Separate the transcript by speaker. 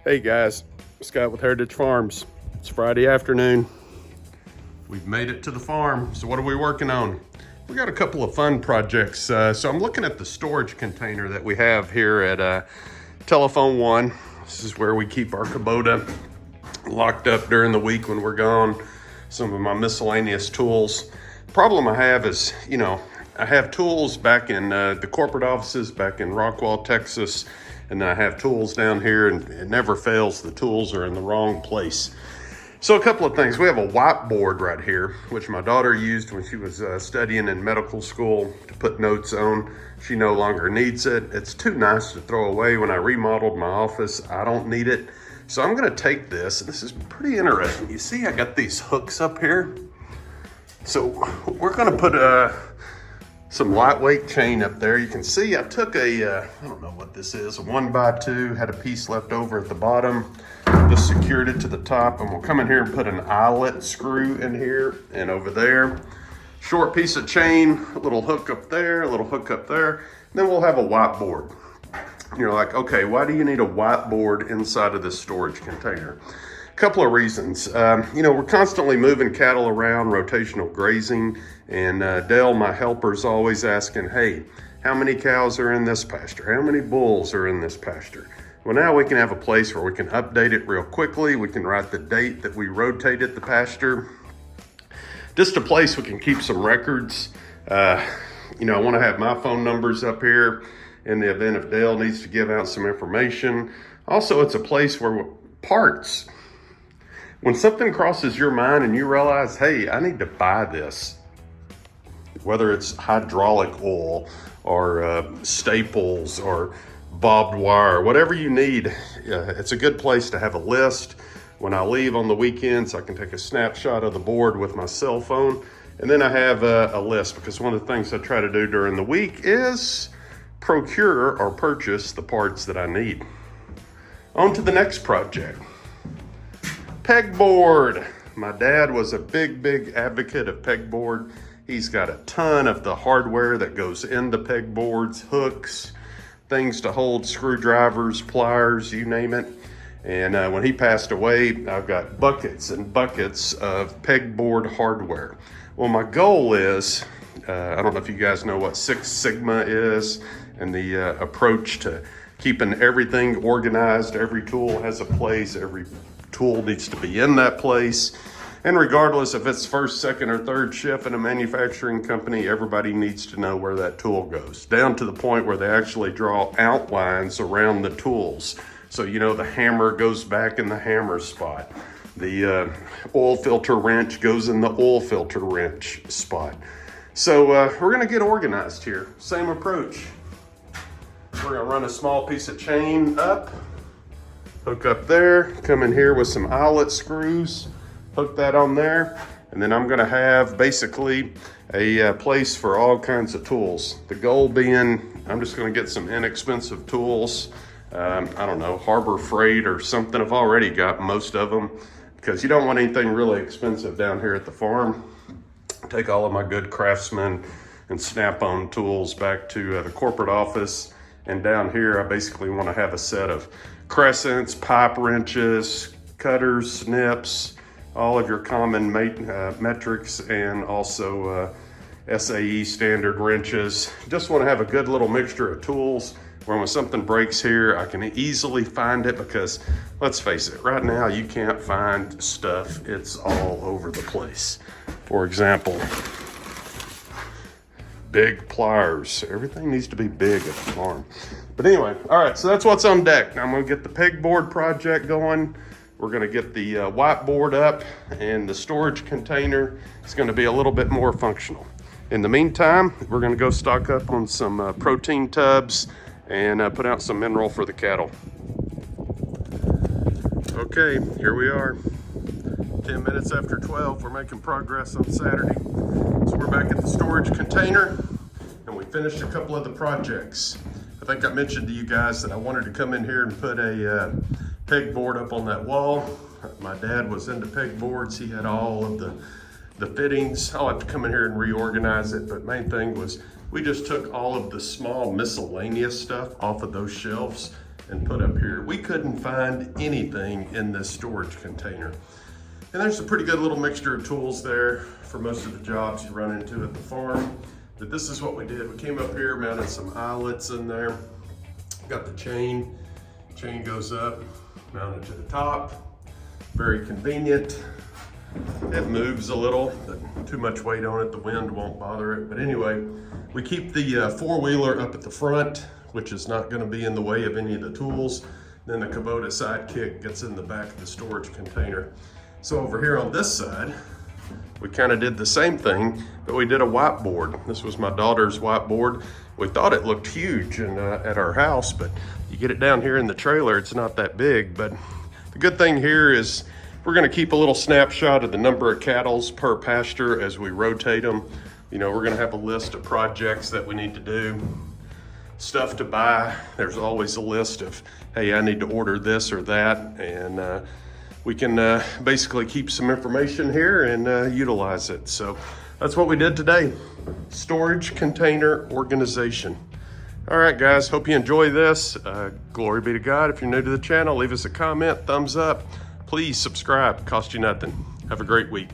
Speaker 1: Hey guys, Scott with Heritage Farms. It's Friday afternoon. We've made it to the farm. So what are we working on? We got a couple of fun projects. So I'm looking at the storage container that we have here at Telephone One. This is where we keep our Kubota locked up during the week when we're gone. Some of my miscellaneous tools. Problem I have is, I have tools back in the corporate offices back in Rockwall, Texas. And then I have tools down here, and it never fails, the tools are in the wrong place. So a couple of things. We have a whiteboard right here, which my daughter used when she was studying in medical school to put notes on. She no longer needs it. It's too nice to throw away. When I remodeled my office, I don't need it. So I'm gonna take this, and this is pretty interesting. You see, I got these hooks up here. So we're gonna put some lightweight chain up there. You can see I took I don't know what this is, a 1x2, had a piece left over at the bottom, just secured it to the top, and we'll come in here and put an eyelet screw in here and over there. Short piece of chain, a little hook up there, a little hook up there, and then we'll have a whiteboard. You're like, okay, why do you need a whiteboard inside of this storage container? Couple of reasons. We're constantly moving cattle around, rotational grazing, and Dale, my helper, is always asking, hey, how many cows are in this pasture? How many bulls are in this pasture? Well, now we can have a place where we can update it real quickly. We can write the date that we rotated the pasture. Just a place we can keep some records. I want to have my phone numbers up here in the event if Dale needs to give out some information. Also, it's a place where parts, when something crosses your mind and you realize, hey, I need to buy this, whether it's hydraulic oil or staples or barbed wire, whatever you need, it's a good place to have a list. When I leave on the weekends, I can take a snapshot of the board with my cell phone, and then I have a list, because one of the things I try to do during the week is procure or purchase the parts that I need. On to the next project. Pegboard. My dad was a big advocate of pegboard. He's got a ton of the hardware that goes into pegboards, hooks, things to hold screwdrivers, pliers, you name it. And when he passed away, I've got buckets and buckets of pegboard hardware. Well, my goal is, I don't know if you guys know what Six Sigma is, and the approach to keeping everything organized. Every tool has a place, every tool needs to be in that place. And regardless if it's first, second, or third shift in a manufacturing company, everybody needs to know where that tool goes, down to the point where they actually draw outlines around the tools. So, the hammer goes back in the hammer spot. The oil filter wrench goes in the oil filter wrench spot. So we're gonna get organized here. Same approach. We're gonna run a small piece of chain up, hook up there, come in here with some eyelet screws, hook that on there, and then I'm gonna have basically a place for all kinds of tools. The goal being, I'm just gonna get some inexpensive tools. I don't know, Harbor Freight or something. I've already got most of them, because you don't want anything really expensive down here at the farm. Take all of my good Craftsman and Snap-on tools back to the corporate office. And down here, I basically want to have a set of crescents, pipe wrenches, cutters, snips, all of your common metrics, and also SAE standard wrenches. Just want to have a good little mixture of tools where when something breaks here, I can easily find it, because let's face it, right now you can't find stuff. It's all over the place. For example, big pliers. Everything needs to be big at the farm. But anyway, all right, so that's what's on deck. Now I'm gonna get the pegboard project going. We're gonna get the whiteboard up, and the storage container is gonna be a little bit more functional. In the meantime, we're gonna go stock up on some protein tubs and put out some mineral for the cattle. Okay, here we are. 10 minutes after 12, we're making progress on Saturday. So we're back at the storage container, and we finished a couple of the projects. I think I mentioned to you guys that I wanted to come in here and put a pegboard up on that wall. My dad was into pegboards. He had all of the fittings. I'll have to come in here and reorganize it, but main thing was we just took all of the small miscellaneous stuff off of those shelves and put up here. We couldn't find anything in this storage container. And there's a pretty good little mixture of tools there for most of the jobs you run into at the farm. But this is what we did. We came up here, mounted some eyelets in there, got the chain goes up, mounted to the top. Very convenient. It moves a little, but too much weight on it, the wind won't bother it. But anyway, we keep the four-wheeler up at the front, which is not gonna be in the way of any of the tools. Then the Kubota Sidekick gets in the back of the storage container. So over here on this side, we kind of did the same thing, but we did a whiteboard. This was my daughter's whiteboard. We thought it looked huge at our house, but you get it down here in the trailer, it's not that big. But the good thing here is we're gonna keep a little snapshot of the number of cattle per pasture as we rotate them. You know, we're gonna have a list of projects that we need to do, stuff to buy. There's always a list of, hey, I need to order this or that. And we can basically keep some information here and utilize it. So that's what we did today. Storage container organization. All right, guys, hope you enjoy this. Glory be to God. If you're new to the channel, leave us a comment, thumbs up. Please subscribe, cost you nothing. Have a great week.